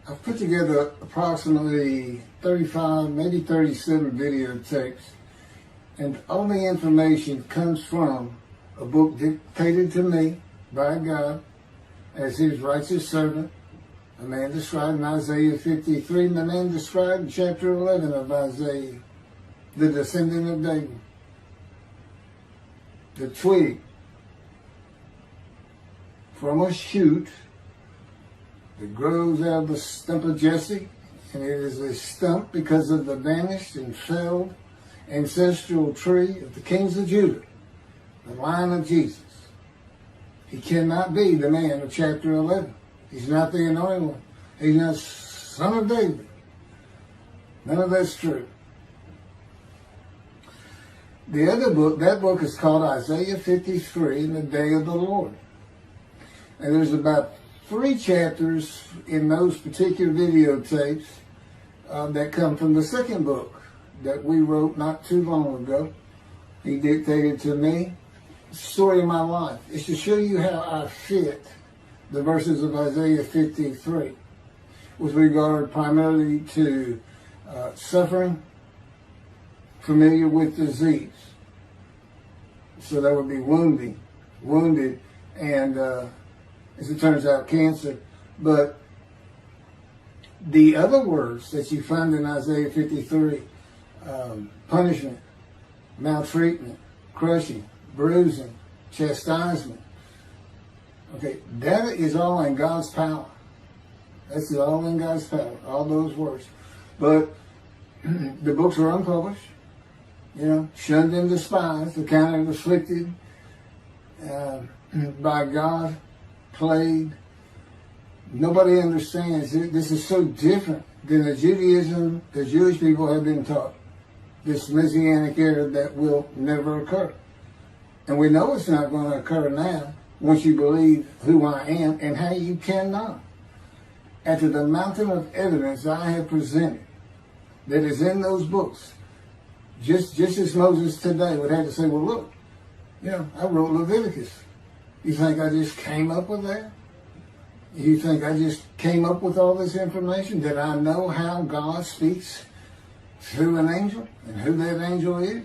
I've put together approximately 35, maybe 37 videotapes, and all the information comes from a book dictated to me by God as his righteous servant, a man described in Isaiah 53, and the man described in chapter 11 of Isaiah, the descendant of David, the twig from a shoot that grows out of the stump of Jesse, and it is a stump because of the vanished and felled ancestral tree of the kings of Judah, the line of Jesus. He cannot be the man of chapter 11. He's not the anointed one. He's not son of David. None of that's true. The other book, that book is called Isaiah 53 in the Day of the Lord. And there's about 3 chapters in those particular videotapes that come from the second book that we wrote not too long ago. He dictated to me the story of my life. It's to show you how I fit the verses of Isaiah 53 with regard primarily to suffering, familiar with disease. So that would be wounded, and as it turns out, cancer. But the other words that you find in Isaiah 53, punishment, maltreatment, crushing, bruising, chastisement, okay, that is all in God's power. That's all in God's power, all those words. But the books are unpublished, shunned and despised, accounted afflicted by God, plagued. Nobody understands it. This is so different than the Judaism the Jewish people have been taught. This Messianic era that will never occur. And we know it's not going to occur now once you believe who I am and how you cannot. After the mountain of evidence I have presented that is in those books, just as Moses today would have to say, well, look, I wrote Leviticus. You think I just came up with that? You think I just came up with all this information? That I know how God speaks through an angel and who that angel is?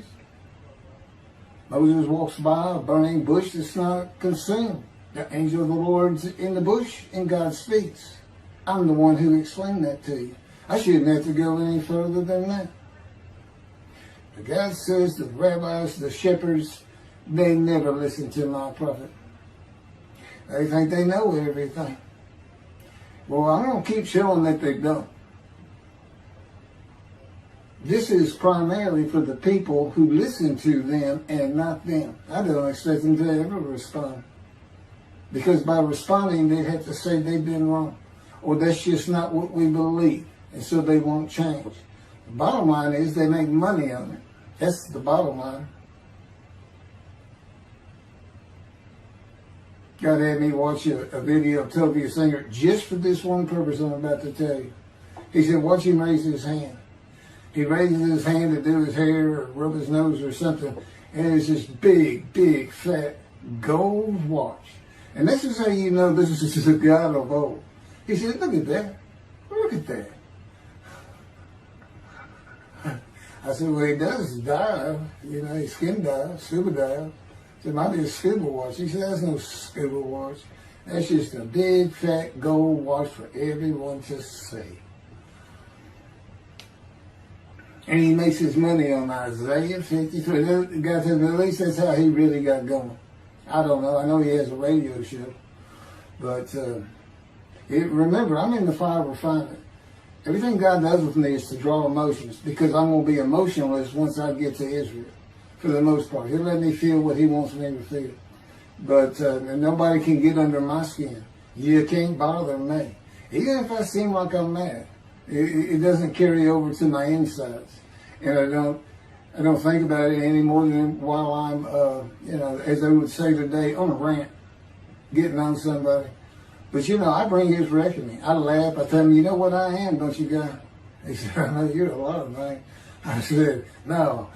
Moses walks by a burning bush that's not consumed. The angel of the Lord's in the bush and God speaks. I'm the one who explained that to you. I shouldn't have to go any further than that. But God says the rabbis, the shepherds, they never listen to my prophet. They think they know everything. Well, I'm going to keep showing that they don't. This is primarily for the people who listen to them and not them. I don't expect them to ever respond. Because by responding, they'd have to say they've been wrong. Or that's just not what we believe. And so they won't change. The bottom line is they make money on it. That's the bottom line. God had me watch a video of Toby Singer just for this one purpose I'm about to tell you. He said, watch him raise his hand. He raises his hand to do his hair or rub his nose or something, and it's this big, fat gold watch. And this is how you know this is just a God of old. He said, look at that. Look at that. I said, well, he does dive. He skin dive, scuba dive. It might be a scuba watch. He said, that's no scuba watch. That's just a big, fat gold watch for everyone to see. And he makes his money on Isaiah 53. The guy said, at least that's how he really got going. I don't know. I know he has a radio show. But remember, I'm in the fire refinement. Everything God does with me is to draw emotions, because I'm going to be emotionless once I get to Israel, for the most part. He'll let me feel what he wants me to feel. But nobody can get under my skin. You can't bother me. Even if I seem like I'm mad, it doesn't carry over to my insides. And I don't think about it any more than while I'm, as they would say today, on a rant, getting on somebody. But I bring his reckoning. I laugh. I tell him, you know what I am, don't you, guy? He said, I know you're a lot of things. I said, no,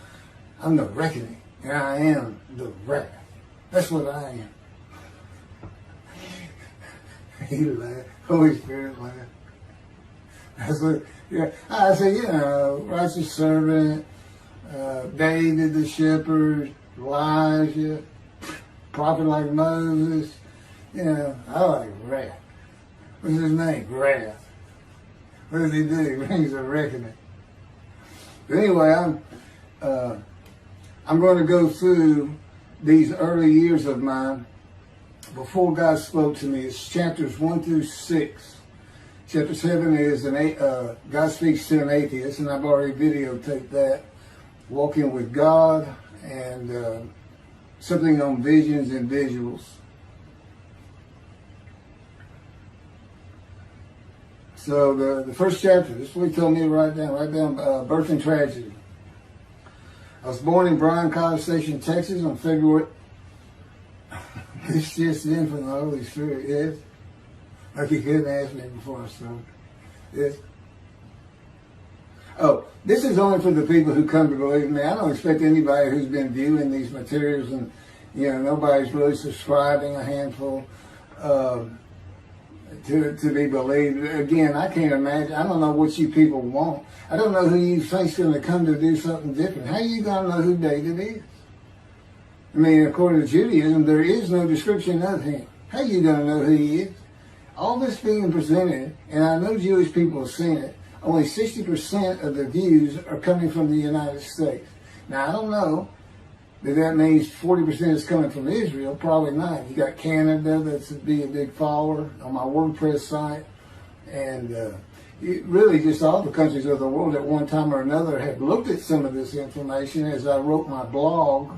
I'm the reckoning. And I am the wrath. That's what I am. He laughed. Holy Spirit laughed. That's what, yeah. I say, righteous servant, David the shepherd, Elijah, prophet like Moses. I like wrath. What's his name? Wrath. What does he do? He brings a reckoning. But anyway, I'm going to go through these early years of mine before God spoke to me. It's chapters 1 through 6. Chapter 7 is God speaks to an atheist, and I've already videotaped that. Walking with God, and something on visions and visuals. So the first chapter, this is what he told me to write down birth and tragedy. I was born in Bryan College Station, Texas on February. It's just in from the Holy Spirit, yes. Like he couldn't ask me before I started. Yes. Oh, this is only for the people who come to believe in me. I don't expect anybody who's been viewing these materials and, nobody's really subscribing, a handful, to be believed. Again, I can't imagine. I don't know what you people want. I don't know who you think's going to come to do something different. How are you going to know who David is? I mean, according to Judaism, there is no description of him. How are you going to know who he is? All this being presented, and I know Jewish people have seen it, only 60% of the views are coming from the United States. Now, I don't know that means 40% is coming from Israel. Probably not. You got Canada that's be a big follower on my WordPress site. And really just all the countries of the world at one time or another have looked at some of this information as I wrote my blog,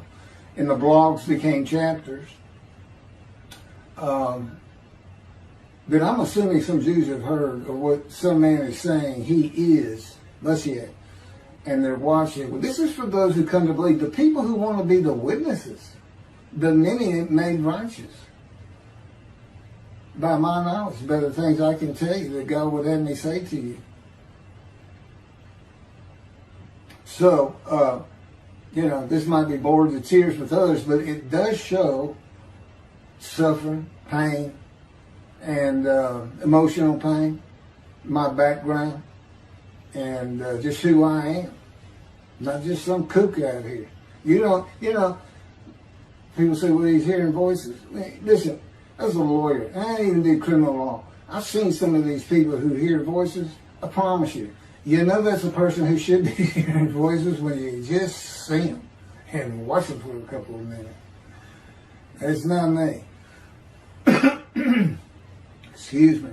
and the blogs became chapters. But I'm assuming some Jews have heard of what some man is saying he is Moshiach, and they're watching. Well, this is for those who come to believe, the people who want to be the witnesses, the many made righteous. By my knowledge, better things I can tell you that God would have me say to you. So, this might be bored to tears with others, but it does show suffering, pain, and emotional pain, my background, and just who I am. Not just some kook out here. People say, well, he's hearing voices. Listen, as a lawyer, and I even do criminal law, I've seen some of these people who hear voices. I promise you, that's a person who should be hearing voices when you just see them and watch them for a couple of minutes. It's not me. Excuse me.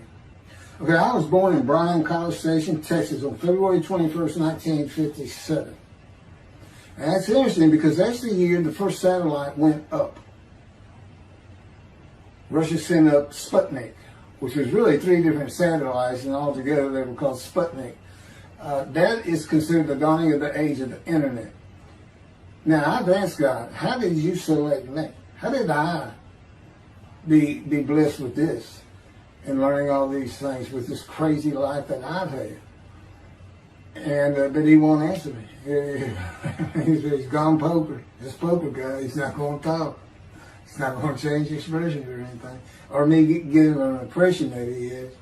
Okay, I was born in Bryan College Station, Texas on February 21st, 1957. And that's interesting because that's the year the first satellite went up. Russia sent up Sputnik, which was really 3 different satellites, and altogether they were called Sputnik. That is considered the dawning of the age of the internet. Now, I've asked God, how did you select me? How did I be blessed with this and learning all these things with this crazy life that I've had? And but he won't answer me. He's gone poker. This poker guy, he's not going to talk. He's not going to change expressions or anything, or me giving an impression that he is.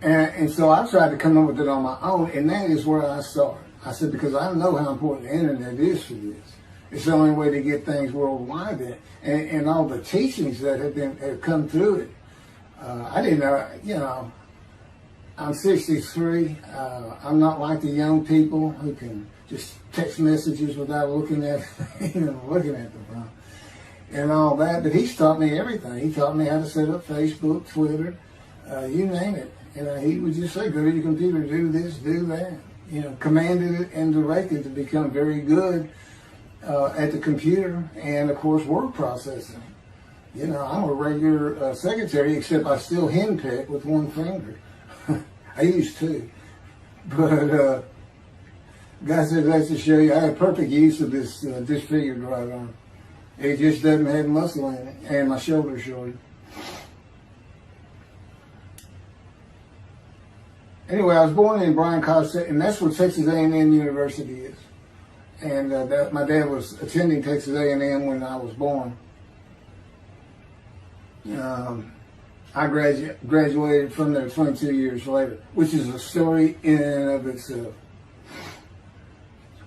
And so I tried to come up with it on my own, and that is where I started. I said, because I know how important the internet is for this. It's the only way to get things worldwide, and all the teachings that have come through it. I didn't know, I'm 63. I'm not like the young people who can just text messages without looking at the phone and all that. But he's taught me everything. He taught me how to set up Facebook, Twitter, you name it. And he would just say, go to your computer, do this, do that. Commanded it and directed to become very good at the computer and, of course, word processing. I'm a regular secretary, except I still henpeck with one finger. I used to. But God said that's to show you I have perfect use of this disfigured right arm. It just doesn't have muscle in it, and my shoulder's short. Anyway, I was born in Bryan College Station, and that's where Texas A&M University is. And my dad was attending Texas A&M when I was born. I graduated from there 22 years later, which is a story in and of itself.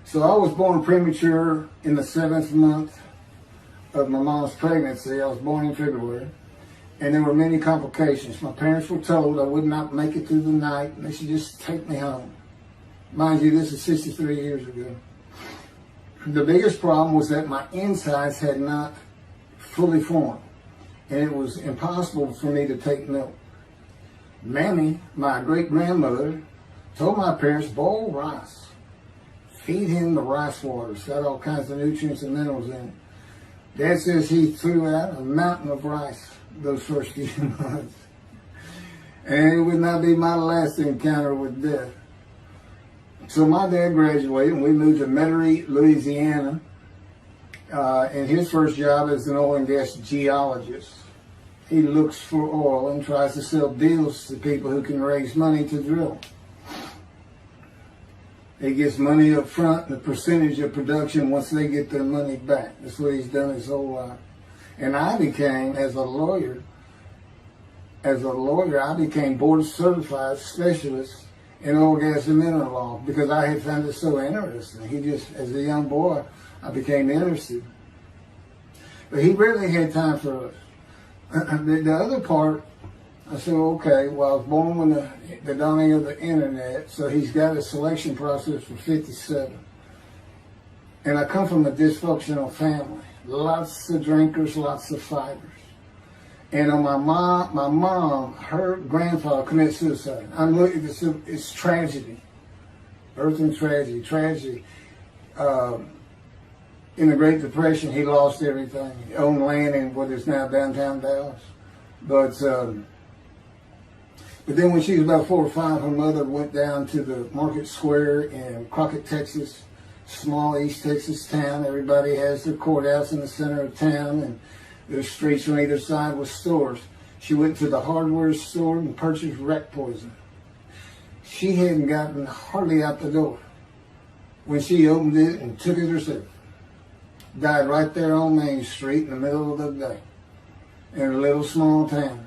So I was born premature in the 7th month of my mom's pregnancy. I was born in February, and there were many complications. My parents were told I would not make it through the night, and they should just take me home. Mind you, this is 63 years ago. The biggest problem was that my insides had not fully formed, and it was impossible for me to take milk. Mamie, my great-grandmother, told my parents, boil rice. Feed him the rice water. It's got all kinds of nutrients and minerals in it. Dad says he threw out a mountain of rice those first few months. And it would not be my last encounter with death. So my dad graduated and we moved to Metairie, Louisiana. And his first job as an oil and gas geologist. He looks for oil and tries to sell deals to people who can raise money to drill. He gets money up front and a percentage of production once they get their money back. That's what he's done his whole life. And I became, as a lawyer, I became board certified specialist in oil, gas, and mineral law because I had found it so interesting. As a young boy, I became interested. But he rarely had time for us. The other part, I said, okay, well, I was born when the dawning of the internet, so he's got a selection process for 57. And I come from a dysfunctional family. Lots of drinkers, lots of fighters. And on my mom, her grandfather committed suicide. It's tragedy. Birth and tragedy. In the Great Depression, he lost everything. He owned land in what is now downtown Dallas. But then when she was about 4 or 5, her mother went down to the market square in Crockett, Texas, small East Texas town. Everybody has their courthouse in the center of town, and there's streets on either side with stores. She went to the hardware store and purchased rat poison. She hadn't gotten hardly out the door when she opened it and took it herself. Died right there on Main Street in the middle of the day in a little small town.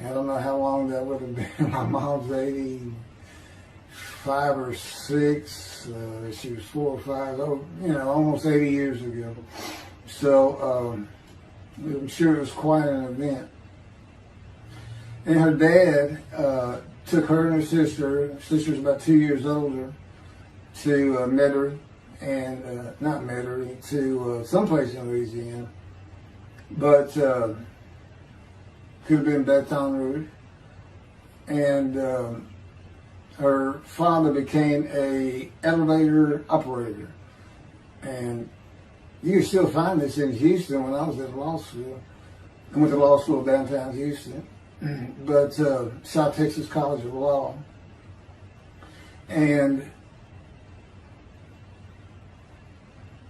I don't know how long that would have been. My mom's 85 or 6. She was 4 or 5. Almost 80 years ago. So I'm sure it was quite an event. And her dad took her and her sister's about 2 years older, to Metairie, and not Metairie, to someplace in Louisiana. But could have been Baton Rouge. And her father became a elevator operator. And you can still find this in Houston when I was at law school. I went to law school downtown Houston, but South Texas College of Law. And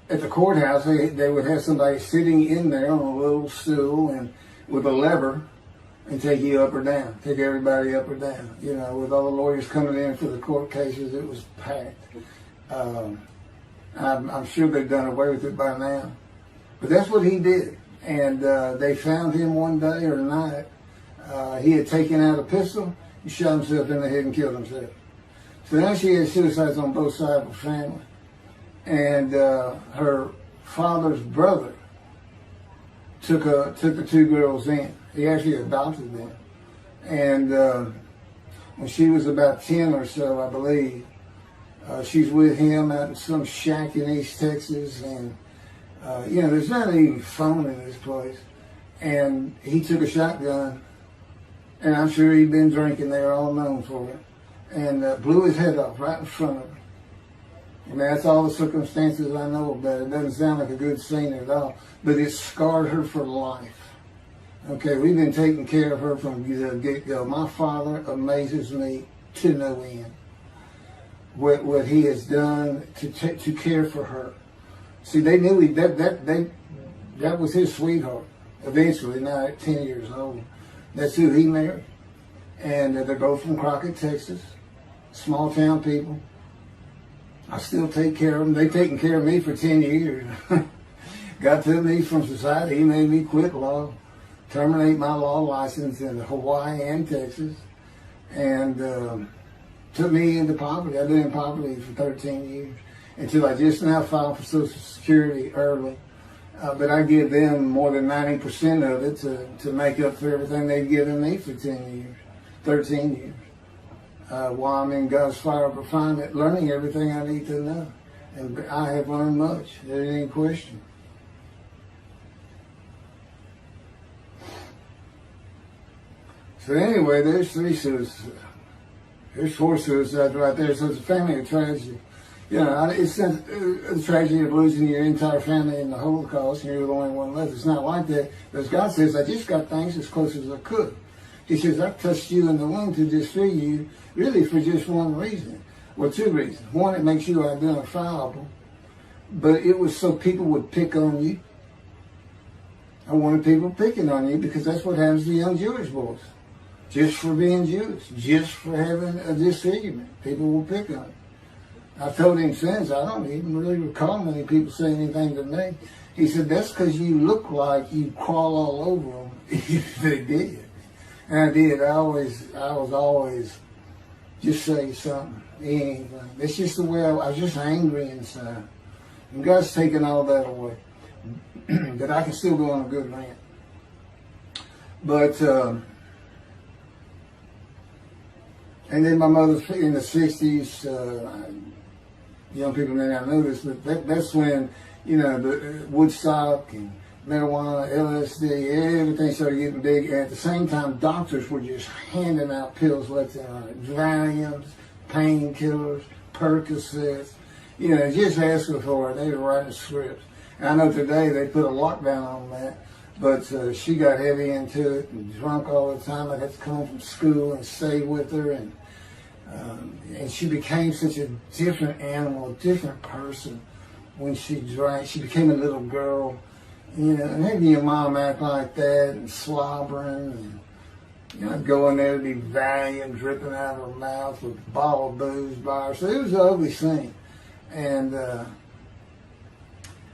at the courthouse, they would have somebody sitting in there on a little stool and with a lever and take you up or down, take everybody up or down. With all the lawyers coming in for the court cases, it was packed. I'm sure they've done away with it by now. But that's what he did. And they found him one day or night. He had taken out a pistol, he shot himself in the head and killed himself. So now she had suicides on both sides of the family. And her father's brother took the 2 girls in. He actually adopted them. And when she was about 10 or so, I believe, she's with him out in some shack in East Texas. And, there's not even phone in this place. And he took a shotgun, and I'm sure he'd been drinking. They were all known for it. And blew his head off right in front of her. I mean, that's all the circumstances I know about it. It doesn't sound like a good scene at all, but it scarred her for life. Okay, we've been taking care of her from the get-go. My father amazes me to no end. What he has done to care for her. See, they knew that was his sweetheart. Eventually, now at 10 years old, that's who he married. And they go from Crockett, Texas, small town people. I still take care of them. They've taken care of me for 10 years. Got to me from society. He made me quit law. terminate my law license in Hawaii and Texas, and took me into poverty. I've been in poverty for 13 years until I just now filed for Social Security early. But I give them more than 90% of it to make up for everything they've given me for 13 years. While I'm in God's fire of refinement, learning everything I need to know. And I have learned much. There ain't any question. So anyway, there's 3 suicides. There's 4 suicides right there. So it's a family of tragedy. You know, it's a tragedy of losing your entire family in the Holocaust, and you're the only one left. It's not like that. But God says, I just got things as close as I could. He says, I touched you in the womb to disfigure you, really for just one reason. Well, 2 reasons. One, it makes you identifiable. But it was so people would pick on you. I wanted people picking on you because that's what happens to young Jewish boys. Just for being Jewish, just for having a disfigurement. People will pick on you. I told him since, I don't even really recall many people saying anything to me. He said, that's because you look like you crawl all over them. They did. And I did. I was always just say something, anything. That's just the way I was just angry inside. And God's taken all that away. But I can still go on a good rant. But, and then my mother in the 60s, young people may not know this, but that's when, you know, the Woodstock and marijuana, LSD, everything started getting big. And at the same time, doctors were just handing out pills left and right. Valiums, painkillers, Percocets, you know, just asking for it. They were writing scripts. And I know today they put a lockdown on that, but she got heavy into it and drunk all the time. I'd have to come home from school and stay with her, and she became such a different animal, a different person when she drank. She became a little girl, you know, and having your mom act like that and slobbering, and, you know, going there to be Valium dripping out of her mouth with a bottle of booze by her. So it was an ugly scene. And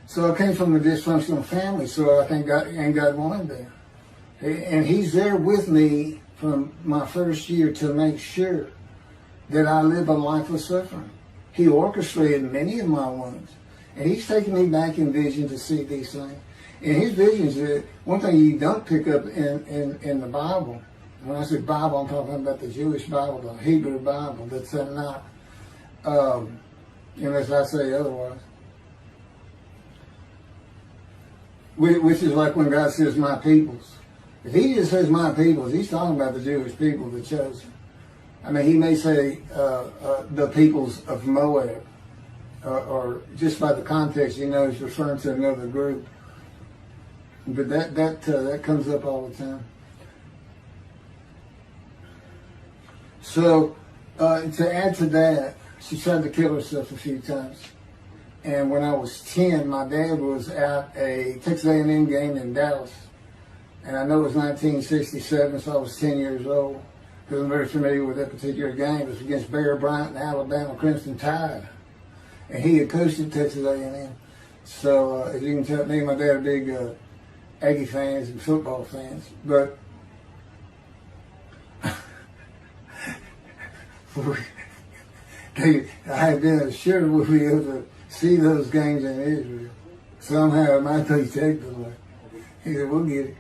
so I came from a dysfunctional family, so I think God wanted that. And He's there with me from my first year to make sure that I live a life of suffering. He orchestrated many of my wounds. And He's taken me back in vision to see these things. And His visions, one thing you don't pick up in the Bible, when I say Bible, I'm talking about the Jewish Bible, the Hebrew Bible, that's not, unless I say otherwise. Which is like when God says, my peoples. If He just says my peoples, He's talking about the Jewish people, the chosen. I mean, He may say the peoples of Moab, or just by the context, you know, He's referring to another group. But that comes up all the time. So to add to that, she tried to kill herself a few times. And when I was 10, my dad was at a Texas A&M game in Dallas. And I know it was 1967, so I was 10 years old. Because I'm very familiar with that particular game. It was against Bear Bryant and Alabama Crimson Tide. And he had coached at Texas A&M. So as you can tell, me and my dad are big Aggie fans and football fans. But I had been assured we'll be able to see those games in Israel. Somehow it might be technically. He said, we'll get it.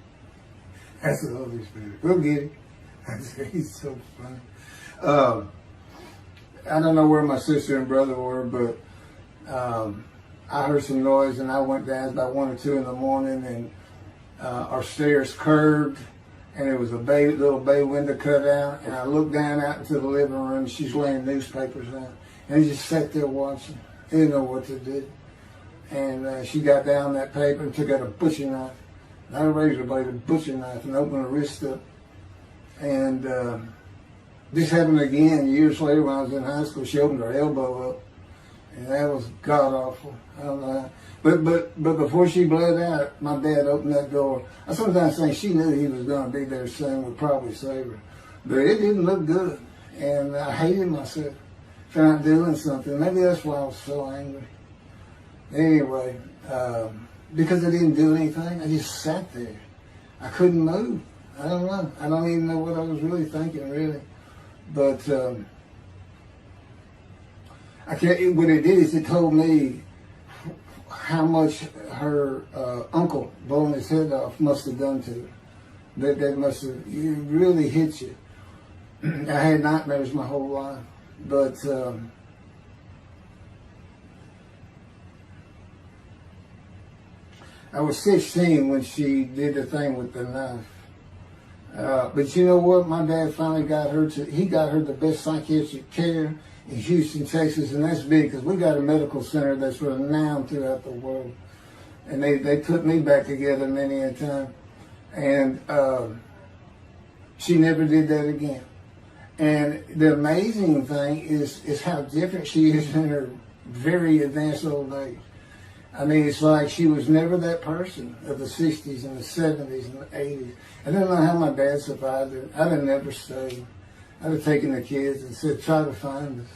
That's the Holy Spirit. We'll get it. I said, he's so funny. I don't know where my sister and brother were, but I heard some noise and I went down about 1 or 2 in the morning, and our stairs curved, and there was a little bay window cut out, and I looked down out into the living room. She's laying newspapers out, and I just sat there watching. I didn't know what to do. And she got down that paper and took out a butcher knife, not a razor blade, a butcher knife, and opened her wrist up. And this happened again years later when I was in high school. She opened her elbow up, and that was god awful. I don't know how. But before she bled out, my dad opened that door. I sometimes think she knew he was going to be there soon, would probably save her. But it didn't look good, and I hated myself for not doing something. Maybe that's why I was so angry. Anyway, because I didn't do anything, I just sat there. I couldn't move. I don't know. I don't even know what I was really thinking, really. But I can't. What it did is it told me how much her uncle blowing his head off must have done to her. That must have really hit you. I had nightmares my whole life, but I was 16 when she did the thing with the knife. But you know what? My dad finally got her he got her the best psychiatric care in Houston, Texas, and that's big because we got a medical center that's renowned throughout the world. And they put me back together many a time. And she never did that again. And the amazing thing is how different she is in her very advanced old age. I mean, it's like she was never that person of the 60s and the 70s and the 80s. I don't know how my dad survived it. I'd have never stayed. I'd have taken the kids and said, try to find us.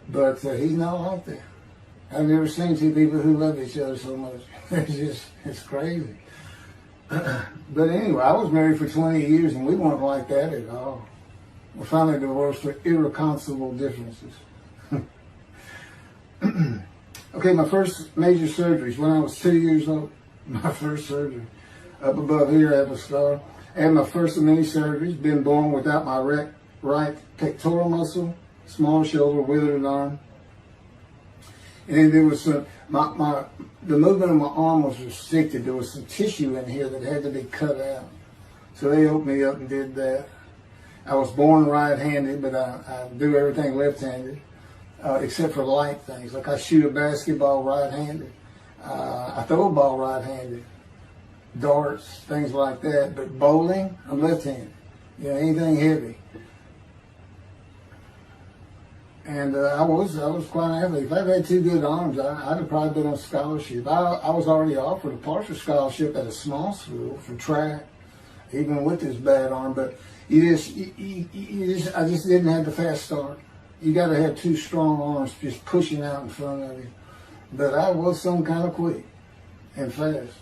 But he's not like that. I've never seen two people who love each other so much. It's crazy. But anyway, I was married for 20 years and we weren't like that at all. We're finally divorced for irreconcilable differences. Okay, my first major surgeries when I was 2 years old. My first surgery. Up above here, I have a scar. I had my first of many surgeries. Been born without my right pectoral muscle, small shoulder, withered arm. And there was some, the movement of my arm was restricted. There was some tissue in here that had to be cut out. So they opened me up and did that. I was born right-handed, but I do everything left-handed, except for light things. Like I shoot a basketball right-handed. I throw a ball right-handed. Darts, things like that. But bowling, I'm left-handed. You know, anything heavy. And I was quite an athlete. If I'd had two good arms, I'd have probably been on scholarship. I was already offered a partial scholarship at a small school for track, even with this bad arm. But I just didn't have the fast start. You got to have two strong arms just pushing out in front of you. But I was some kind of quick and fast.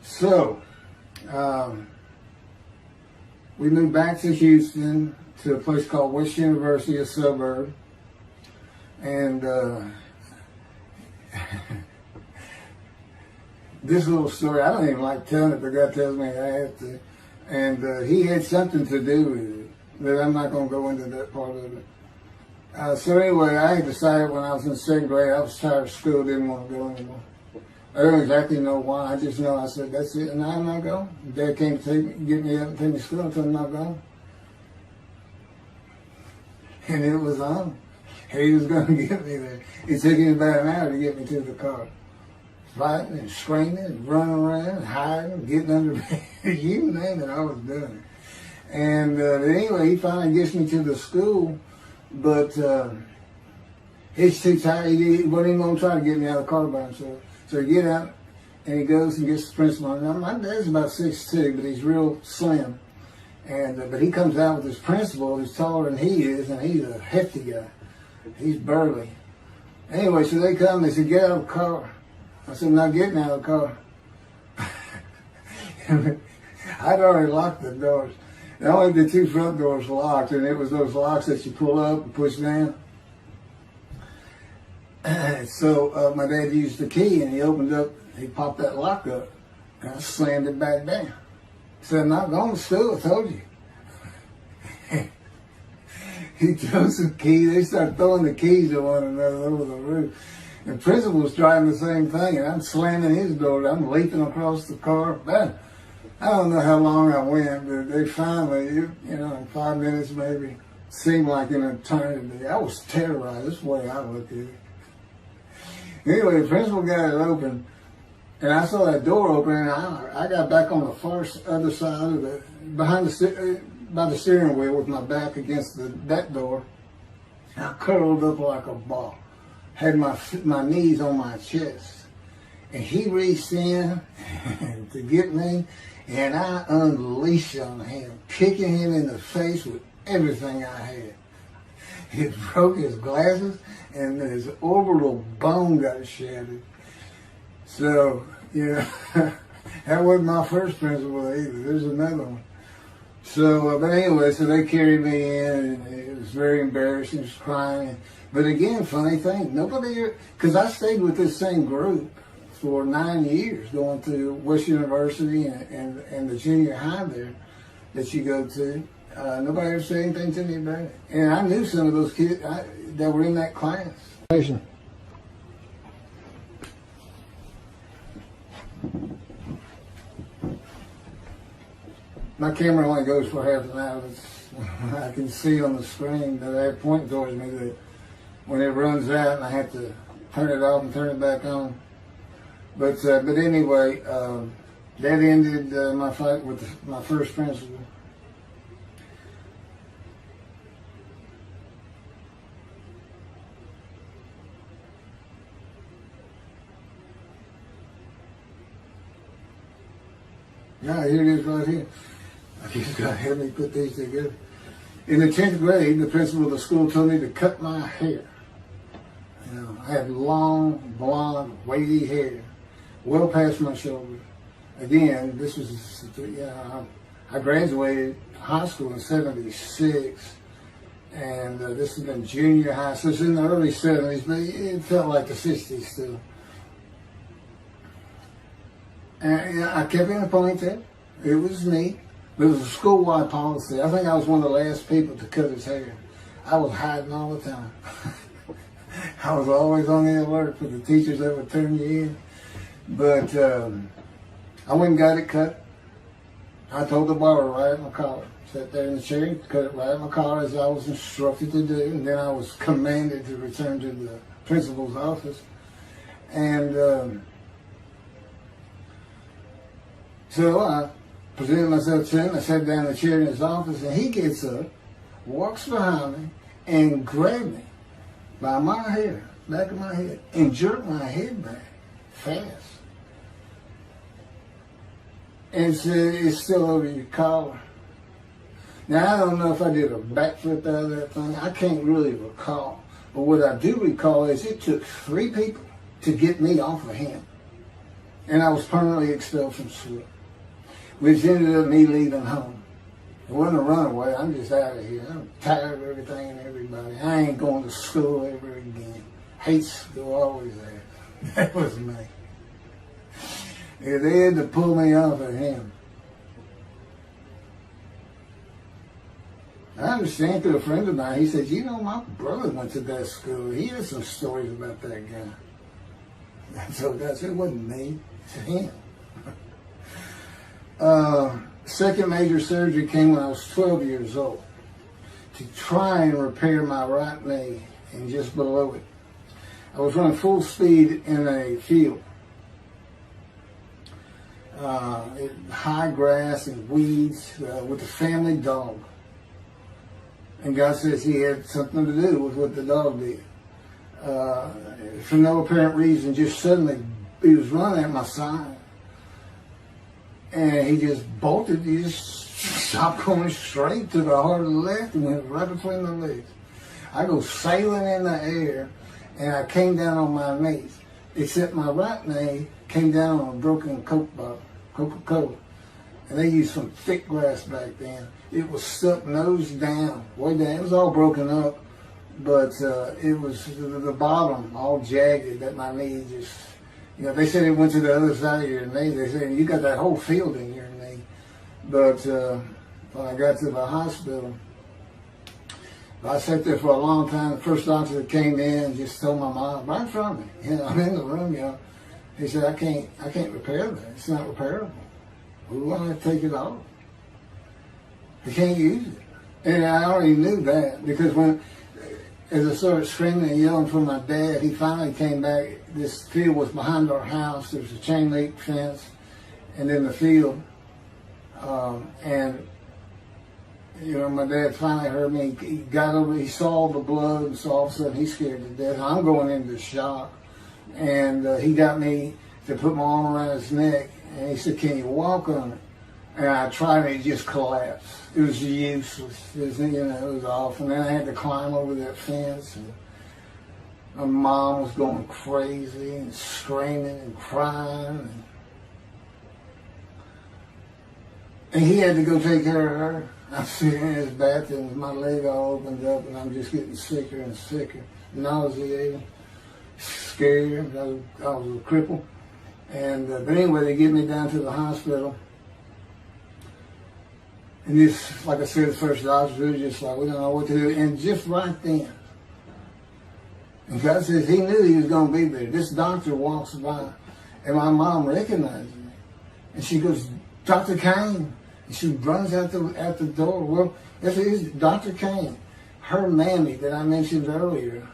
So we moved back to Houston, to a place called West University, a suburb. And this little story, I don't even like telling it, but God tells me I have to. And he had something to do with it, but I'm not going to go into that part of it. So anyway, I had decided when I was in second grade, I was tired of school, didn't want to go anymore. I don't exactly know why, I just know I said, that's it, and I'm not going. Dad came to get me up and take me to school until I'm not going. And it was on. He was going to get me there. It took him about an hour to get me to the car. Fighting and screaming and running around, hiding, getting under bed. You name it, I was doing it. And anyway, he finally gets me to the school, but he's too tired. He wasn't even going to try to get me out of the car by himself. So he get out, and he goes and gets the principal. Now, my dad's about 6'2", but he's real slim. And but he comes out with his principal who's taller than he is, and he's a hefty guy. He's burly. Anyway, so they come, they said, get out of the car. I said, I'm not getting out of the car. I'd already locked the doors. And only the two front doors locked, and it was those locks that you pull up and push down. So my dad used the key, and he opened up, he popped that lock up, and I slammed it back down. Said, I'm not going to school, I told you. He throws some keys, they start throwing the keys at one another over the roof. The principal's trying the same thing, and I'm slamming his door, I'm leaping across the car. Man, I don't know how long I went, but they finally, you know, in 5 minutes maybe, seemed like an eternity. I was terrorized, that's the way I looked at it. Anyway, the principal got it open. And I saw that door open, and I got back on the far other side of the, by the steering wheel with my back against that door. And I curled up like a ball. Had my knees on my chest. And he reached in to get me, and I unleashed on him, kicking him in the face with everything I had. It broke his glasses, and his orbital bone got shattered. So, you know, That wasn't my first principal either. There's another one. So, but anyway, so they carried me in, and it was very embarrassing, just crying. But again, funny thing, nobody, because I stayed with this same group for 9 years, going to West University and the junior high there that you go to. Nobody ever said anything to me about it. And I knew some of those kids that were in that class. My camera only goes for half an hour. I can see on the screen that I have pointing towards me that when it runs out and I have to turn it off and turn it back on. But anyway, that ended my fight with my first principal. Yeah, here it is right here. I just got to help me put these together. In the 10th grade, the principal of the school told me to cut my hair. You know, I had long, blonde, wavy hair, well past my shoulders. Again, this was, I graduated high school in '76, and this has been junior high, so it's in the early '70s, but it felt like the '60s still. And I kept it in a ponytail. It was neat. It was a school-wide policy. I think I was one of the last people to cut his hair. I was hiding all the time. I was always on the alert for the teachers that would turn you in. But I went and got it cut. I told the barber right at my collar. Sat there in the chair, cut it right at my collar as I was instructed to do. And then I was commanded to return to the principal's office. And so I presented myself to him. I sat down in the chair in his office, and he gets up, walks behind me, and grabbed me by my hair, back of my head, and jerked my head back fast. And said, "It's still over your collar." Now, I don't know if I did a backflip out of that thing. I can't really recall. But what I do recall is it took 3 people to get me off of him. And I was permanently expelled from school, which ended up me leaving home. It wasn't a runaway. I'm just out of here. I'm tired of everything and everybody. I ain't going to school ever again. Hate school, always there. That was me. Yeah, they had to pull me off of him. I understand through a friend of mine, he said, "You know, my brother went to that school. He had some stories about that guy." So that's, it wasn't me, it's him. Second major surgery came when I was 12 years old to try and repair my right knee and just below it. I was running full speed in a field. High grass and weeds with a family dog. And God says he had something to do with what the dog did. For no apparent reason, just suddenly he was running at my side. And he just bolted, he just stopped going straight to the heart of the left and went right between the legs. I go sailing in the air, and I came down on my knees, except my right knee came down on a broken Coke bottle, Coca-Cola. And they used some thick glass back then. It was stuck nose down, way down. It was all broken up, but it was the bottom all jagged that my knee just, they said it went to the other side of your knee. They said, "You got that whole field in your knee." But when I got to the hospital, I sat there for a long time. The first doctor that came in just told my mom, right in front of me, I'm in the room, he said, I can't repair that. It's not repairable. We want to take it off. You can't use it. And I already knew that, because as I started screaming and yelling for my dad, he finally came back. This field was behind our house. There was a chain link fence, and then the field. My dad finally heard me. He got over, he saw the blood, and so all of a sudden he's scared to death. I'm going into shock. And he got me to put my arm around his neck, and he said, "Can you walk on it?" And I tried, and it just collapsed. It was useless. It was awful. And then I had to climb over that fence, and my mom was going crazy and screaming and crying. And he had to go take care of her. I'm sitting in his bathroom with my leg all opened up, and I'm just getting sicker and sicker, nauseated, scared. I was a cripple. And but anyway, they get me down to the hospital. And this, like I said, the first doctor was just like, we don't know what to do. And just right then, and God says he knew he was going to be there. This doctor walks by, and my mom recognizes me. And she goes, Dr. Kane. And she runs out the door. Well, this is Dr. Kane. Her Mamie that I mentioned earlier,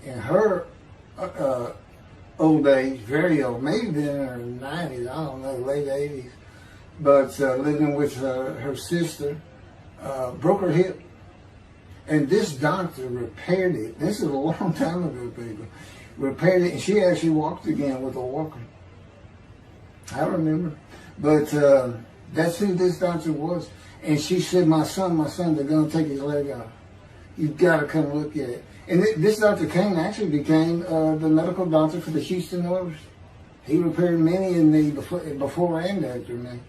in her old age, very old, maybe been in her 90s, I don't know, late 80s, but living with her sister, broke her hip. And this doctor repaired it. This is a long time ago, people. Repaired it, and she actually walked again with a walker. I remember. But that's who this doctor was. And she said, my son, they're going to take his leg off. You've got to come look at it. And this Dr. Kane actually became the medical doctor for the Houston Oilers. He repaired many in the before and after me.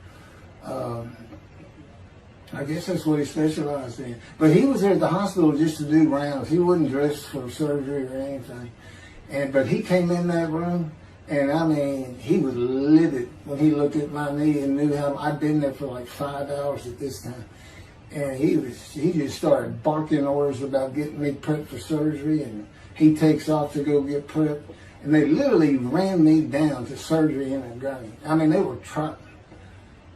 I guess that's what he specialized in. But he was there at the hospital just to do rounds. He wasn't dressed for surgery or anything. But he came in that room, and I mean, he was livid when he looked at my knee and knew how I'd been there for like 5 hours at this time. And he just started barking orders about getting me prepped for surgery, and he takes off to go get prepped. And they literally ran me down to surgery in a gurney. I mean, they were trying.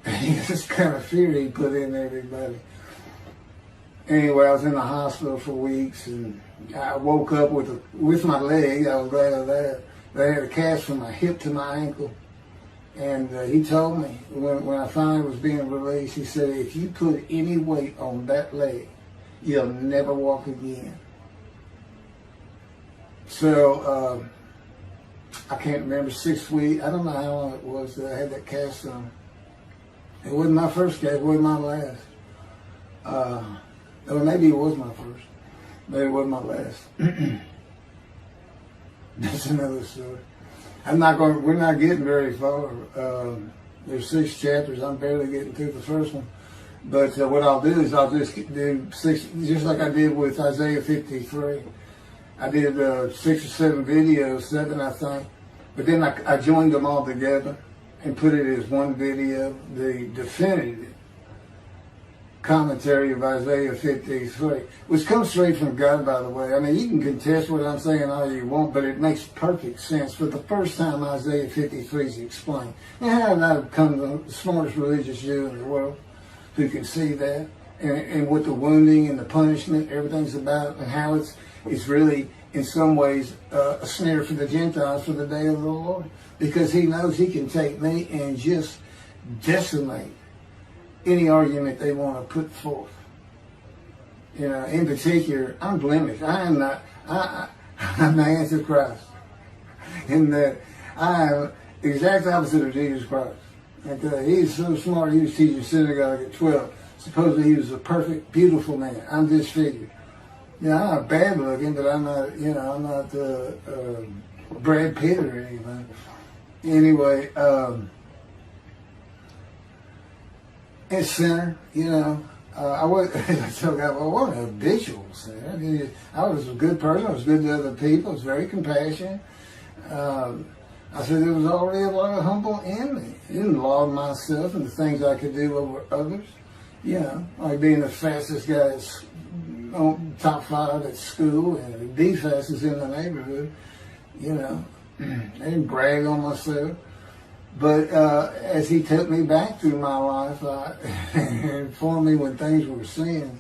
This kind of fear he put in everybody. Anyway, I was in the hospital for weeks, and I woke up with my leg. I was glad of that. They had a cast from my hip to my ankle. And he told me, when I finally was being released, he said, if you put any weight on that leg, you'll never walk again. So, I can't remember, 6 weeks, I don't know how long it was that I had that cast on. It wasn't my first cast, it wasn't my last. Or maybe it was my first, but it wasn't my last. That's another story. We're not getting very far. There's 6 chapters. I'm barely getting through the first one. But what I'll do is I'll just do 6, just like I did with Isaiah 53. I did 6 or 7 videos, 7 I think. But then I joined them all together and put it as one video, the definitive commentary of Isaiah 53, which comes straight from God, by the way. I mean, you can contest what I'm saying all you want, but it makes perfect sense. For the first time, Isaiah 53 is explained. And how did I become the smartest religious Jew in the world who can see that? And what the wounding and the punishment, everything's about, and how it's really, in some ways, a snare for the Gentiles for the day of the Lord. Because he knows he can take me and just decimate any argument they want to put forth. You know, in particular, I'm blemished. I'm the Antichrist. In that I am the exact opposite of Jesus Christ. And he's so smart, he was teaching synagogue at 12. Supposedly he was a perfect, beautiful man. I'm disfigured. You know, I'm not bad looking, but I'm not, I'm not Brad Pitt or anything. Anyway, and sinner, I wasn't a habitual sinner. I was a good person. I was good to other people. I was very compassionate. I said there was already a lot of humble in me. I didn't laud myself and the things I could do over others. Like being the fastest guy on top 5 at school and the fastest in the neighborhood. I didn't brag on myself. But as he took me back through my life and informed me when things were sins,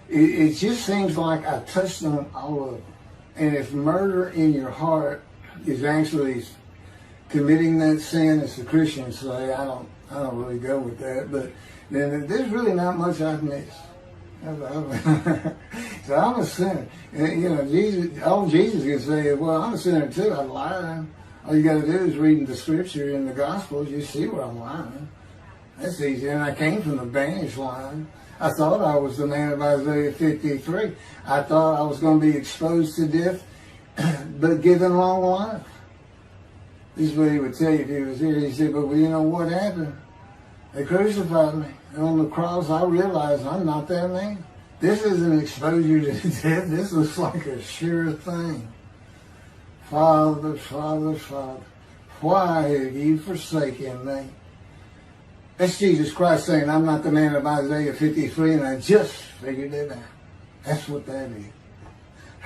it just seems like I touched on all of them. And if murder in your heart is actually committing that sin, as the Christians say, I don't really go with that. But then there's really not much I've missed. So I'm a sinner. And, all Jesus can say is, well, I'm a sinner too. I lie. All you got to do is read the scripture in the Gospels. You see where I'm lying. That's easy. And I came from the banished line. I thought I was the man of Isaiah 53. I thought I was going to be exposed to death, but given long life. This is what he would tell you if he was here. He said, but you know what happened? They crucified me. And on the cross, I realized I'm not that man. This isn't exposure to death. This looks like a sure thing. Father, Father, Father, why have you forsaken me? That's Jesus Christ saying, I'm not the man of Isaiah 53, and I just figured it out. That's what that is.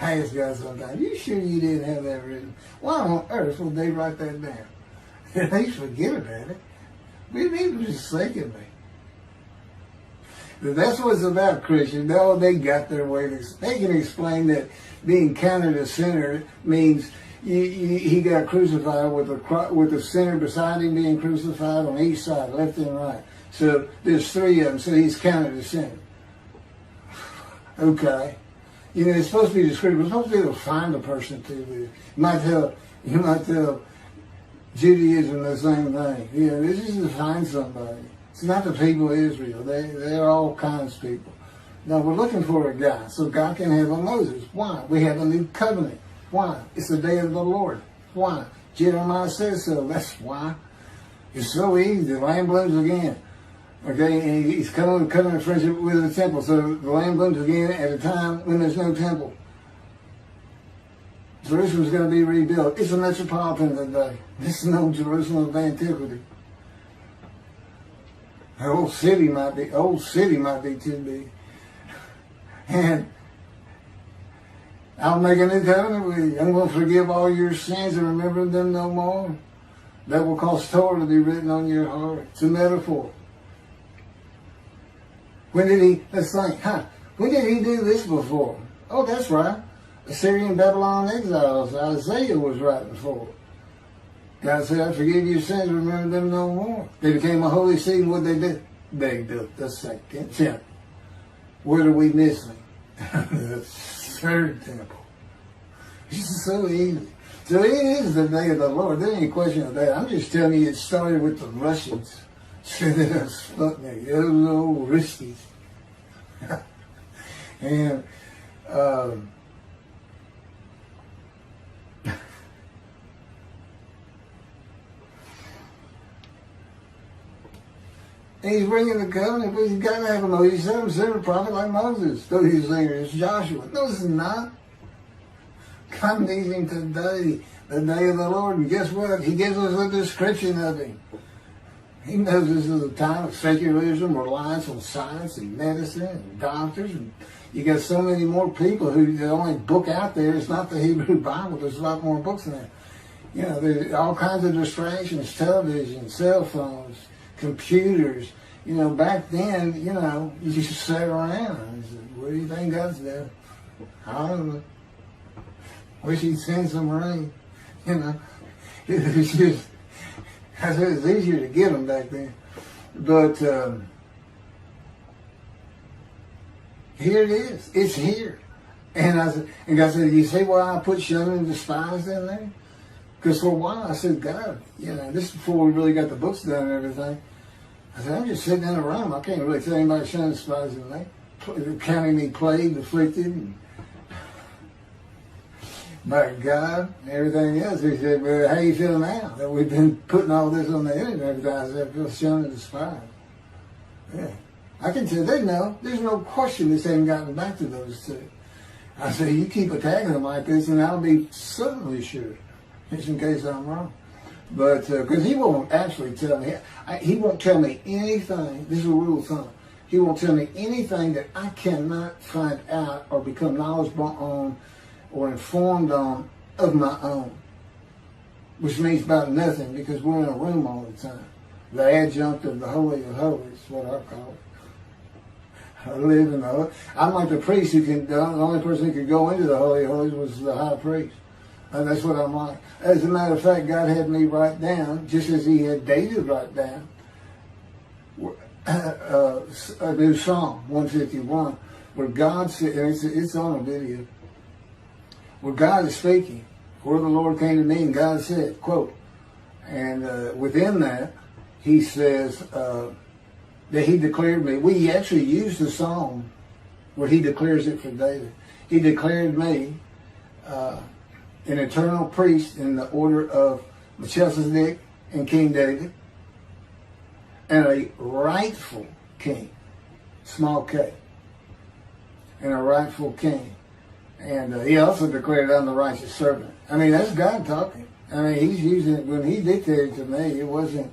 I ask God sometimes, you sure you didn't have that written? Why on earth would they write that down? At least forget about it. We need to forsaken me. But that's what it's about, Christians. Oh, they got their way. They can explain that being counted a sinner means he got crucified with a sinner beside him being crucified on each side, left and right. So there's three of them, so he's counted a sinner. Okay. You know, it's supposed to be descriptive. It's supposed to be able to find a person to live. You might tell Judaism the same thing. You know, this is to find somebody. It's not the people of Israel. They're all kinds of people. Now, we're looking for a guy so God can have a Moses. Why? We have a new covenant. Why? It's the day of the Lord. Why? Jeremiah says so. That's why. It's so easy. The lamb blooms again. Okay, and he's coming in friendship with the temple. So the lamb blooms again at a time when there's no temple. Jerusalem's going to be rebuilt. It's a metropolitan today. This is no Jerusalem of antiquity. The old city might be too big. And I'll make a new covenant with you. I'm going to forgive all your sins and remember them no more. That will cause Torah to be written on your heart. It's a metaphor. Let's think, when did he do this before? Oh, that's right. Assyrian Babylon exiles. Isaiah was writing for. God said, I forgive your sins, remember them no more. They became a holy seed, and what they did? They built the second temple. What are we missing? The third temple. It's so easy. So it is the day of the Lord. There ain't any question of that. I'm just telling you it started with the Russians. Sending us Sputnik. Those old Ruskies. And and he's bringing the covenant, but he's got to have a Moses. He said him send a prophet like Moses. So he's saying it's Joshua. No, it's not. God needs him today, the day of the Lord. And guess what? He gives us a description of him. He knows this is a time of secularism, reliance on science and medicine and doctors. And you got so many more people who the only book out there is not the Hebrew Bible. There's a lot more books than that. You know, there's all kinds of distractions, television, cell phones, computers. You know, back then, you know, you just sat around and said, what do you think God's doing? I don't know. Wish he'd send some rain. You know, it's just, I said it's easier to get them back then. But here it is. It's here. And God said, you see why I put shunned and despised in there? Because for a while I said, God, you know, this is before we really got the books done and everything. I said, I'm just sitting in a room. I can't really tell anybody shunned and despised in there. Counting me plagued, afflicted, and by God, and everything else. He said, well, how you feel now that we've been putting all this on the internet? I said, I feel shunned and despised. Yeah. I can tell they know. There's no question this ain't gotten back to those two. I said, you keep attacking them like this, and I'll be certainly sure, just in case I'm wrong. But, because he won't actually tell me, he won't tell me anything, this is a rule of thumb, he won't tell me anything that I cannot find out or become knowledgeable on or informed on of my own, which means about nothing because we're in a room all the time. The adjunct of the Holy of Holies is what I call it. I live in the Holy. I'm like the priest who can, the only person who could go into the Holy of Holies was the high priest. And that's what I'm like. As a matter of fact, God had me write down, just as he had David write down, a new Psalm 151, where God said, and it's on a video, where God is speaking, where the Lord came to me and God said, quote, and within that, he says that he declared me. We actually used the psalm where he declares it for David. He declared me an eternal priest in the order of Melchizedek and King David, and a rightful king, small k, and a rightful king. And he also declared, I'm the righteous servant. I mean, that's God talking. I mean, he's using it. When he dictated to me, it wasn't,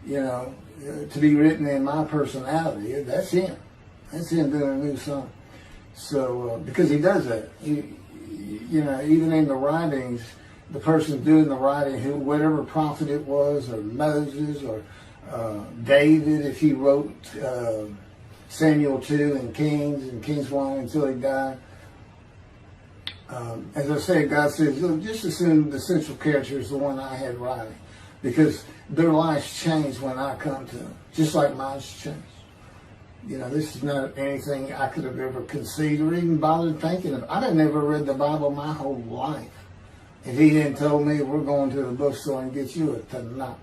to be written in my personality. That's him. That's him doing a new song. So, because he does that. Even in the writings, the person doing the writing, whatever prophet it was, or Moses, or David, if he wrote Samuel 2 and Kings 1 until he died. As I said, God says, just assume the central character is the one I had writing, because their lives change when I come to them, just like mine's changed. This is not anything I could have ever conceived or even bothered thinking of. I'd have never read the Bible my whole life if he hadn't told me, we're going to the bookstore and get you a Tanakh.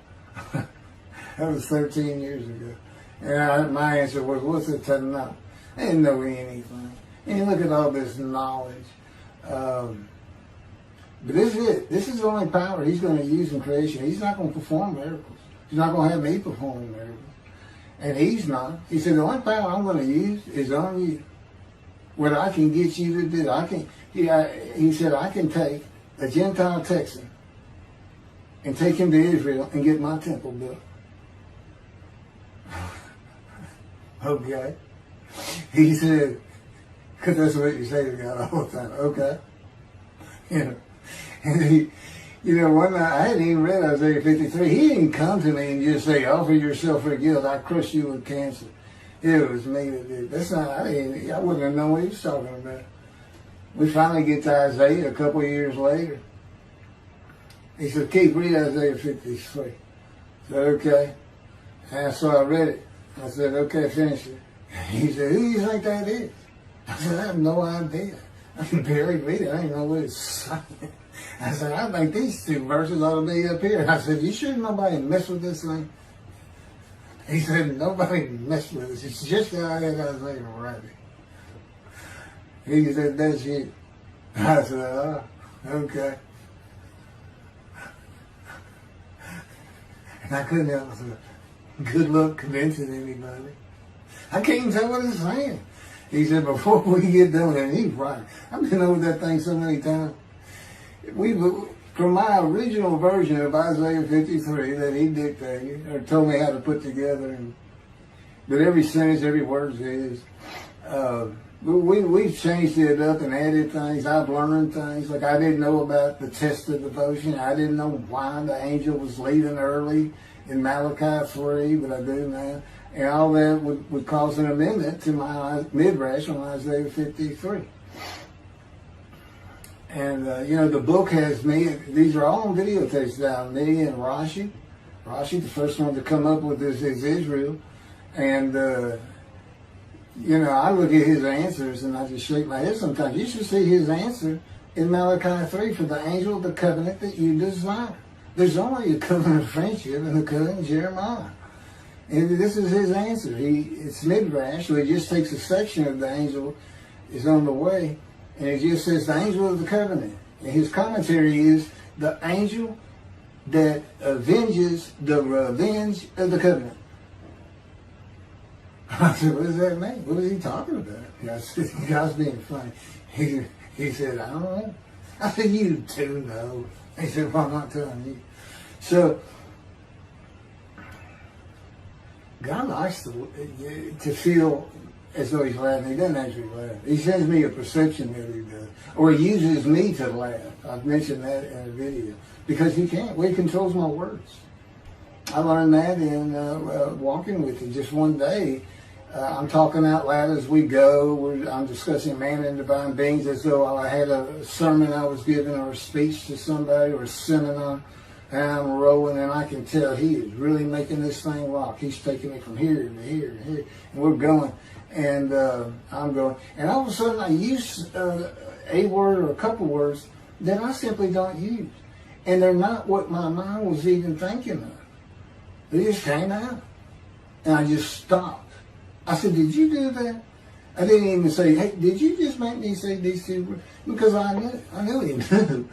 That was 13 years ago. And my answer was, what's a Tanakh? I didn't know anything. And you look at all this knowledge. But this is it. This is the only power he's going to use in creation. He's not going to perform miracles. He's not going to have me perform miracles. And he's not. He said, the only power I'm going to use is on you. What I can get you to do. He said, I can take a Gentile Texan and take him to Israel and get my temple built. Okay. He said, because that's what you say to God all the time. Okay. And one night, I hadn't even read Isaiah 53. He didn't come to me and just say, offer yourself for guilt. I crushed you with cancer. It was me that did. That's not, I wouldn't have known what he was talking about. We finally get to Isaiah a couple of years later. He said, Keith, read Isaiah 53. I said, okay. And so I read it. I said, okay, finish it. He said, who do you think that is? I said, I have no idea. I can barely read it. I don't know what it's saying. I said, I think these two verses ought to be up here. I said, you sure nobody messed with this thing? He said, nobody messed with it. It's just how I had Isaiah write it. He said, that's you. I said, oh, okay. And I couldn't help myself. Good luck convincing anybody. I can't even tell what it's saying. He said, before we get done, and he's right. I've been over that thing so many times. From my original version of Isaiah 53 that he dictated, or told me how to put together, but every sentence, every word is, we've changed it up and added things. I've learned things. Like I didn't know about the test of devotion. I didn't know why the angel was leaving early in Malachi 3, but I do now. And all that would cause an amendment to my midrash on Isaiah 53. And, the book has me, these are all on videotapes now, me and Rashi. Rashi, the first one to come up with this is Israel. And, I look at his answers and I just shake my head sometimes. You should see his answer in Malachi 3 for the angel of the covenant that you desire. There's only a covenant of friendship and a covenant of Jeremiah. And this is his answer. It's midrash, so he just takes a section of the angel is on the way, and it just says the angel of the covenant. And his commentary is the angel that avenges the revenge of the covenant. I said, what does that mean? What is he talking about? I said, the guy's being funny. He said, I don't know. I said, you too know. He said, well, I'm not telling you. So, God likes to feel as though he's laughing. He doesn't actually laugh. He sends me a perception that he does. Or he uses me to laugh. I've mentioned that in a video. Because he can't. Well, he controls my words. I learned that in walking with him. Just one day, I'm talking out loud as we go. I'm discussing man and divine beings as though I had a sermon I was giving or a speech to somebody or a seminar. And I'm rolling, and I can tell he is really making this thing rock. He's taking it from here to here to here, and we're going. And I'm going. And all of a sudden, I use a word or a couple words that I simply don't use. And they're not what my mind was even thinking of. They just came out. And I just stopped. I said, did you do that? I didn't even say, hey, did you just make me say these two words? Because I knew he knew.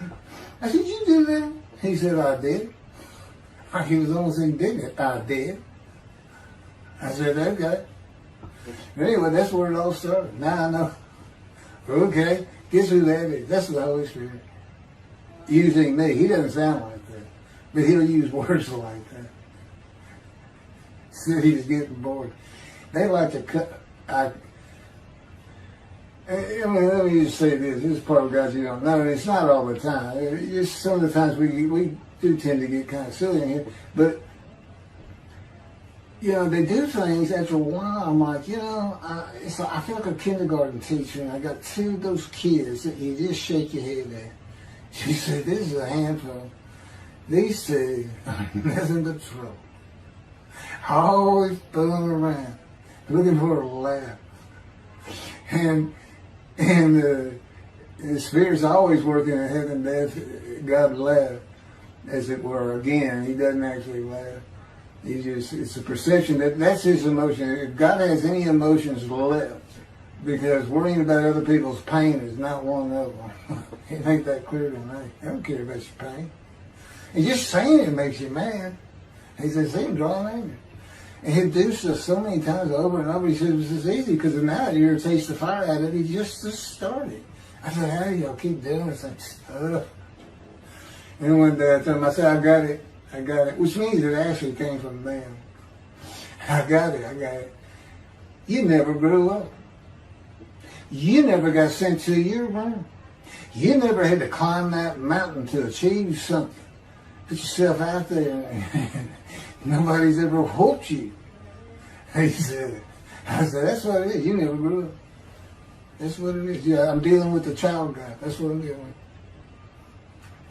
I said, did you do that? He said, I did. He was almost indignant. I did. I said, okay. Anyway, that's where it all started. Now I know. Okay, guess who that is? That's the Holy Spirit. Using me. He doesn't sound like that. But he'll use words like that. So he's getting bored. They like to cut. I mean, let me just say this. This is part of guys you don't know. And it's not all the time. It's some of the times we do tend to get kind of silly in here. But, you know, they do things after a while. I'm like, you know, it's like, I feel like a kindergarten teacher, and I got two of those kids that you just shake your head at. She said, this is a handful. These two are nothing but trouble. Always fooling around, looking for a laugh. And the Spirit's always working in heaven, death, God laugh, as it were. Again, he doesn't actually laugh. He just, it's a perception that's his emotion. If God has any emotions left, because worrying about other people's pain is not one of them. He make that clear to me. I don't care about your pain. And just saying it makes you mad. He says, see him drawing anger. And he'll do so many times over and over. He says, it's easy because now it irritates the fire out of it. He just started. I said, how do y'all keep doing this stuff? And one day I told him, I said, I got it. Which means it actually came from them. I got it. You never grew up. You never got sent to your room. You never had to climb that mountain to achieve something. Put yourself out there. Nobody's ever whooped you. He said, I said, that's what it is. You never grew up. That's what it is. Yeah, I'm dealing with the child guy. That's what I'm dealing with.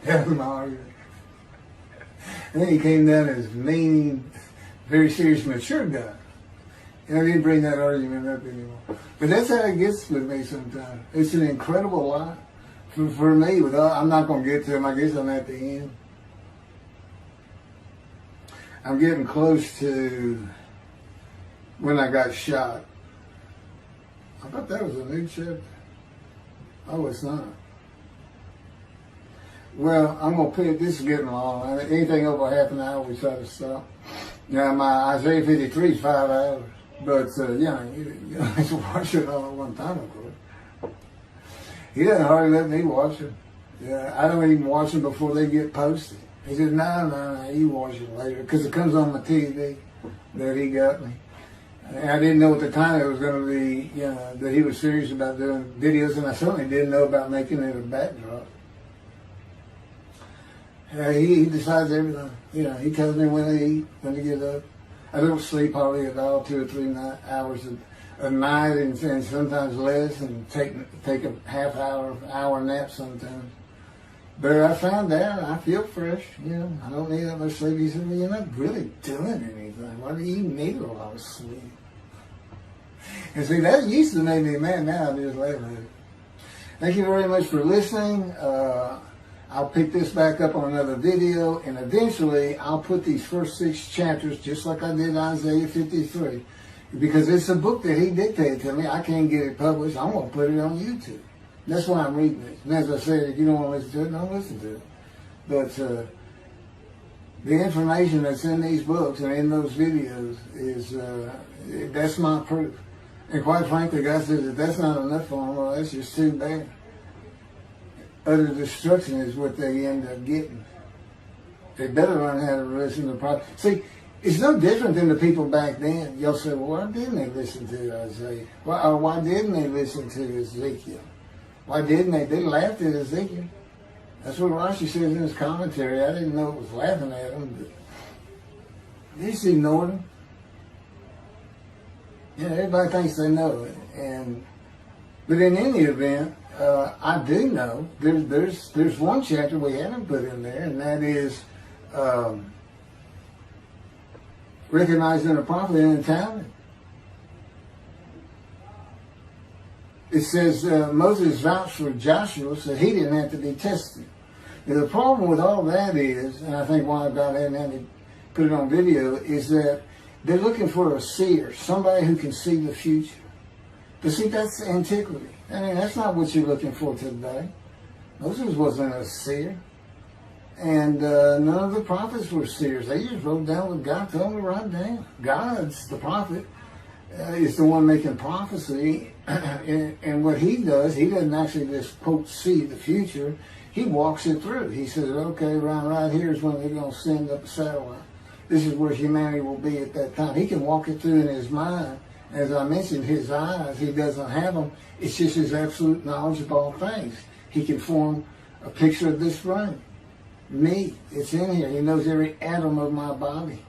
That was my argument. And then he came down as mean, very serious, mature guy. And I didn't bring that argument up anymore. But that's how it gets with me sometimes. It's an incredible lot. For me, I'm not going to get to him. I guess I'm at the end. I'm getting close to when I got shot. I thought that was a new chapter. Oh, it's not. Well, I'm going to put it, this is getting long. Anything over half an hour, we try to stop. Now, my Isaiah 53 is 5 hours. But, yeah, you have to watch it all at one time, of course. He doesn't hardly let me watch it. Yeah, I don't even watch them before they get posted. He says, no, you watch it later. Because it comes on my TV that he got me. And I didn't know at the time it was going to be, you know, that he was serious about doing videos. And I certainly didn't know about making it a backdrop. He decides everything. You know, he tells me when to eat, when to get up. I don't sleep hardly at all, 2 or 3 hours a night, and sometimes less, and take a half hour nap sometimes. But I found out I feel fresh. You know, I don't need that much sleep. He said, well, you're not really doing anything. Why do you need a lot of sleep? And see, that used to make me mad. Now I just laugh at it. Thank you very much for listening. I'll pick this back up on another video, and eventually I'll put these first 6 chapters, just like I did Isaiah 53, because it's a book that he dictated to me. I can't get it published. I'm going to put it on YouTube. That's why I'm reading it. And as I said, if you don't want to listen to it, don't listen to it. But the information that's in these books and in those videos is, that's my proof. And quite frankly, God says, if that's not enough for them, well, that's just too bad. Utter destruction is what they end up getting. They better learn how to listen to the prophet. See, it's no different than the people back then. You'll say, well, why didn't they listen to Isaiah? Why didn't they listen to Ezekiel? Why didn't they? They laughed at Ezekiel. That's what Rashi says in his commentary. I didn't know it was laughing at him, but they just ignored him. Yeah, everybody thinks they know it. But in any event, I do know there's one chapter we haven't put in there, and that is recognizing a prophet in time. It says Moses vouched for Joshua, so he didn't have to be tested. Now, the problem with all that is, and I think why God hadn't had to put it on video, is that they're looking for a seer, somebody who can see the future. But see, that's antiquity. I mean, that's not what you're looking for today. Moses wasn't a seer. And none of the prophets were seers. They just wrote down what God told them to write down. God's the prophet. Is the one making prophecy. And what he does, he doesn't actually just, quote, see the future. He walks it through. He says, okay, right here is when they're going to send up a satellite. This is where humanity will be at that time. He can walk it through in his mind. As I mentioned, his eyes, he doesn't have them. It's just his absolute knowledge of all things. He can form a picture of this brain. Me, it's in here. He knows every atom of my body.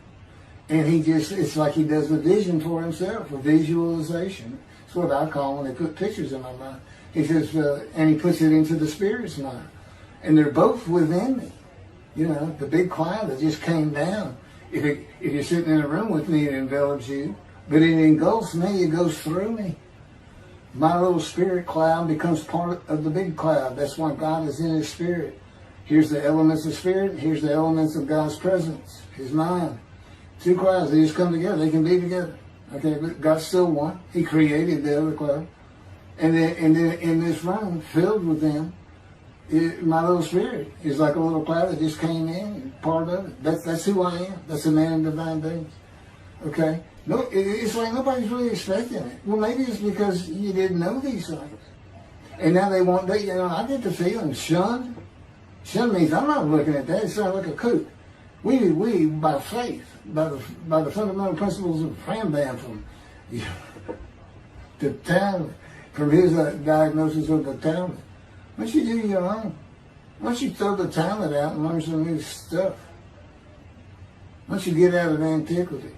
And it's like he does a vision for himself, a visualization. It's what I call when they put pictures in my mind. He says, and he puts it into the spirit's mind. And they're both within me. You know, the big cloud that just came down. If you're sitting in a room with me, it envelops you. But it engulfs me, it goes through me. My little spirit cloud becomes part of the big cloud. That's why God is in his spirit. Here's the elements of spirit. Here's the elements of God's presence, his mind. Two clouds, they just come together. They can be together. Okay, but God's still one. He created the other cloud. And then in this room, filled with them, my little spirit is like a little cloud that just came in and part of it. That's who I am. That's a man in divine things. Okay? No, it's like nobody's really expecting it. Well, maybe it's because you didn't know these things. And now they want, I get the feeling, shunned. Shunned means I'm not looking at that. It sounds like a kook. We by faith, by the fundamental principles of Rambam from the talent, from his diagnosis of the talent. Once you do your own, once you throw the talent out and learn some new stuff, once you get out of antiquity,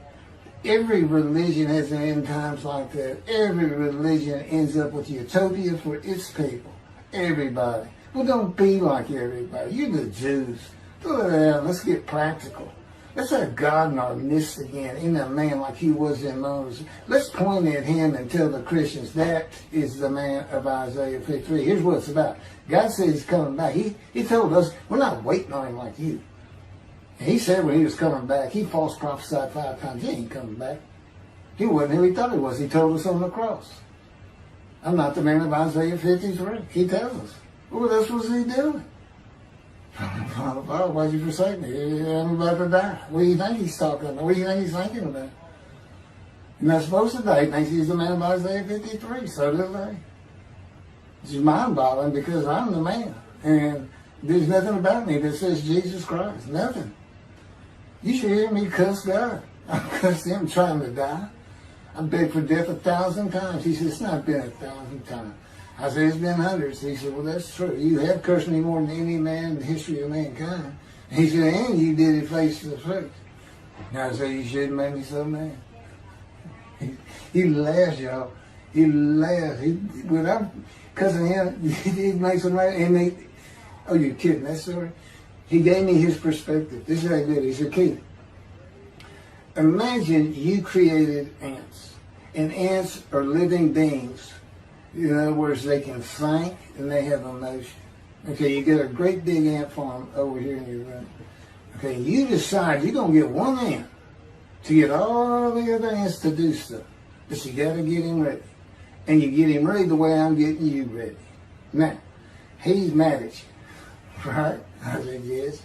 every religion has an end times like that. Every religion ends up with utopia for its people. Everybody. Well, don't be like everybody. You're the Jews. Throw it out. Let's get practical. Let's have God in our midst again, in a man like he was in Moses. Let's point at him and tell the Christians that is the man of Isaiah 53. Here's what it's about. God said he's coming back. He told us we're not waiting on him like you. And he said when he was coming back, he false prophesied 5 times. He ain't coming back. He wasn't who he thought he was. He told us on the cross. I'm not the man of Isaiah 53. He tells us. What else was he doing? Oh, why'd you forsake me? I'm about to die. What do you think he's talking about? What do you think he's thinking about? You're not supposed to die. He thinks he's the man of Isaiah 53. So do they. It's mind-boggling because I'm the man. And there's nothing about me that says Jesus Christ. Nothing. You should hear me cuss God. I cussed him trying to die. I begged for death 1,000 times. He said, it's not been 1,000 times. I said, it's been hundreds. He said, well, that's true. You have cursed me more than any man in the history of mankind. And he said, and you did it face to face. And I said, you shouldn't make me so mad. He laughs, y'all. He laughs. When I'm cussing him, he makes him mad. And oh, you're kidding, that story? He gave me his perspective. This is how he did it. He said, Keith, imagine you created ants. And ants are living beings. In other words, they can think and they have emotion. Okay, you get a great big ant farm over here in your room. Okay, you decide you're going to get one ant to get all the other ants to do stuff. But you got to get him ready. And you get him ready the way I'm getting you ready. Now, he's mad at you. Right? I said, yes.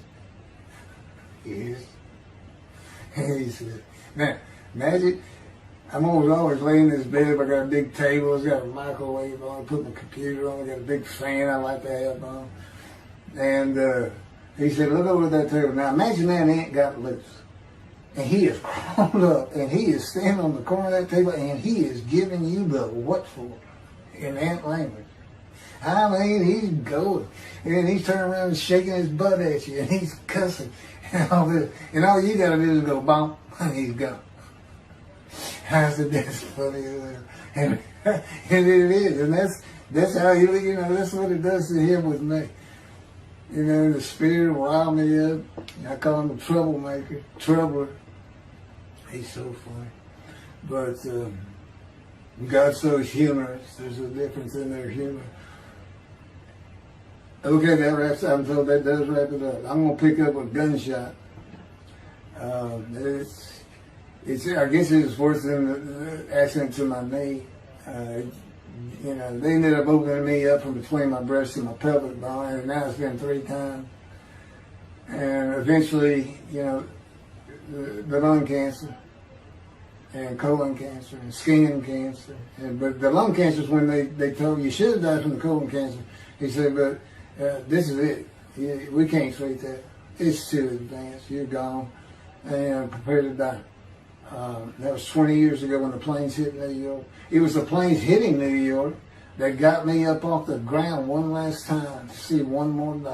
Yes. And he said, now, imagine, I'm always laying in this bed. I got a big table. It's got a microwave on. I put my computer on. I got a big fan I like to have on. And he said, look over at that table. Now, imagine that ant got loose. And he is crawled up. And he is standing on the corner of that table. And he is giving you the what for in ant language. I mean, he's going. And he's turning around and shaking his butt at you. And he's cussing. And all this. And all you got to do is go, bump. And he's gone. I said, that's funny. And it is. And that's how that's what it does to him with me. You know, the spirit will rile me up. I call him a troublemaker, troubler. He's so funny. But God's so humorous. There's a difference in their humor. Okay, that wraps up. I'm told that does wrap it up. I'm going to pick up a gunshot. I guess it was worse than the accident to my knee. They ended up opening me up from between my breast and my pelvic bone, and now it's been 3 times. And eventually, the lung cancer and colon cancer and skin cancer. But the lung cancer is when they told you should have died from the colon cancer. He said, but this is it. We can't treat that. It's too advanced. You're gone and prepare to die. That was 20 years ago when the planes hit New York. It was the planes hitting New York that got me up off the ground one last time to see one more night.